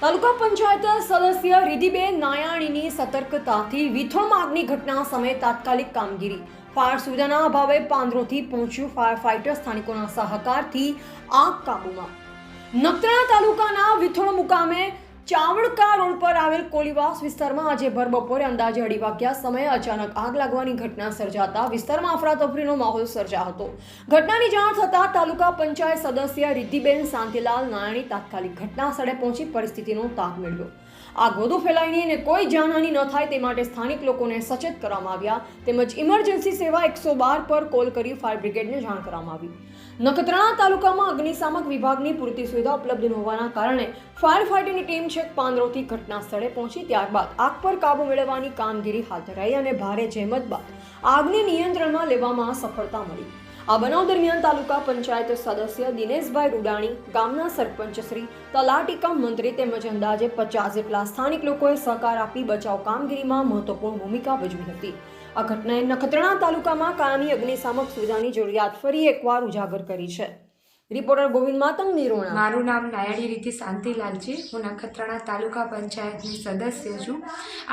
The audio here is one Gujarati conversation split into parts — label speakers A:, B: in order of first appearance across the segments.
A: તાલુકા પંચાયત સદસ્ય રિધિબેન નાયાણીની સતર્કતાથી વિથોણમાં આગની ઘટના સમયે તાત્કાલિક કામગીરી. ફાયર સુવિધાના અભાવે પાંદરોથી પહોંચ્યું ફાયર ફાઇટર. સ્થાનિકોના સહકારથી આગ કાબૂમાં. નખત્રાણા તાલુકાના વિથોણ મુકામે ચાવડકા રોડ પર આવેલ કોલીવાસ વિસ્તારમાં આજે ભર બપોરે અંદાજે 2:30 વાગ્યા સમયે અચાનક આગ લાગવાની ઘટના સર્જાતા વિસ્તારમાં અફરાતફરીનો માહોલ સર્જાયો હતો. ઘટનાની જાણ થતાં તાલુકા પંચાયત સદસ્ય રિદ્ધિબેન શાંતિલાલ નાયાણી તાત્કાલિક ઘટના સ્થળે પહોંચી પરિસ્થિતિનો તાગ મેળવ્યો. આગ વધુ ફેલાય નહીં અને કોઈ જાનહાનિ ન થાય તે માટે સ્થાનિક લોકોને સચેત કરવામાં આવ્યા તેમજ ઇમરજન્સી સેવા 112 પર કોલ કરી ફાયર બ્રિગેડને જાણ કરવામાં આવી. નખત્રાણા તાલુકામાં અગ્નિશામક વિભાગની પૂરતી સુવિધા ઉપલબ્ધ ન હોવાના કારણે ફાયર ફાઇટરની ટીમ છેક પાંદરોથી ઘટના સ્થળે પહોંચી ત્યારબાદ આગ પર કાબુ મેળવવાની કામગીરી હાથ ધરાઈ અને ભારે જહેમત બાદ આગને નિયંત્રણમાં લેવામાં સફળતા મળી. આ બનાવ દરમિયાન તાલુકા પંચાયત સદસ્ય દિનેશભાઈ રૂડાણી, ગામના સરપંચ શ્રી, તલાટી કમ મંત્રી તેમજ અંદાજે 50 જેટલા સ્થાનિક લોકોએ સહકાર આપી બચાવ કામગીરીમાં મહત્વપૂર્ણ ભૂમિકા ભજવી હતી. આ ઘટનાએ નખત્રાણા તાલુકામાં કાયમી અગ્નિશામક સુવિધાની જરૂરિયાત ફરી એકવાર ઉજાગર કરી છે. રિપોર્ટર ગોવિંદ માતંગ, નિરોણા.
B: મારું નામ નાયાણી રીતિ શાંતિલાલ છે. હું નખત્રાણા તાલુકા પંચાયતની સદસ્ય છું.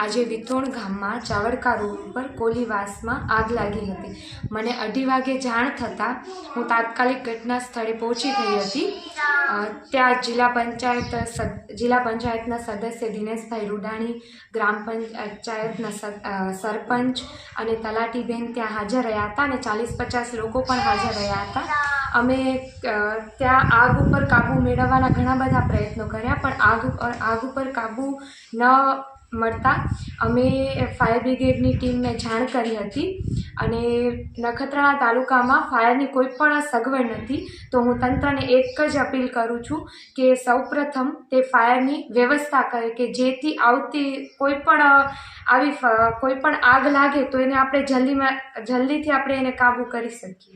B: આજે વિથોણ ગામમાં ચાવડકા રોડ પર કોલીવાસમાં આગ લાગી હતી. મને 2:30 વાગે જાણ થતાં હું તાત્કાલિક ઘટના સ્થળે પહોંચી ગઈ હતી. ત્યાં જિલ્લા પંચાયતના સદસ્ય દિનેશભાઈ રૂડાણી, ગ્રામ પંચાયતના સરપંચ અને તલાટીબેન ત્યાં હાજર રહ્યા હતા અને 40-50 લોકો પણ હાજર રહ્યા હતા. અમે ત્યાં આગ ઉપર કાબૂ મેળવવાના ઘણા બધા પ્રયત્નો કર્યા પણ આગ ઉપર કાબૂ ન મળતા અમે ફાયર બ્રિગેડની ટીમને જાણ કરી હતી અને નખત્રાણા તાલુકામાં ફાયરની કોઈ પણ સગવડ નથી. તો હું તંત્રને એક જ અપીલ કરું છું કે સૌપ્રથમ તે ફાયરની વ્યવસ્થા કરે કે જેથી આવતી કોઈ પણ આગ લાગે તો એને આપણે જલ્દીથી આપણે એને કાબૂ કરી શકીએ.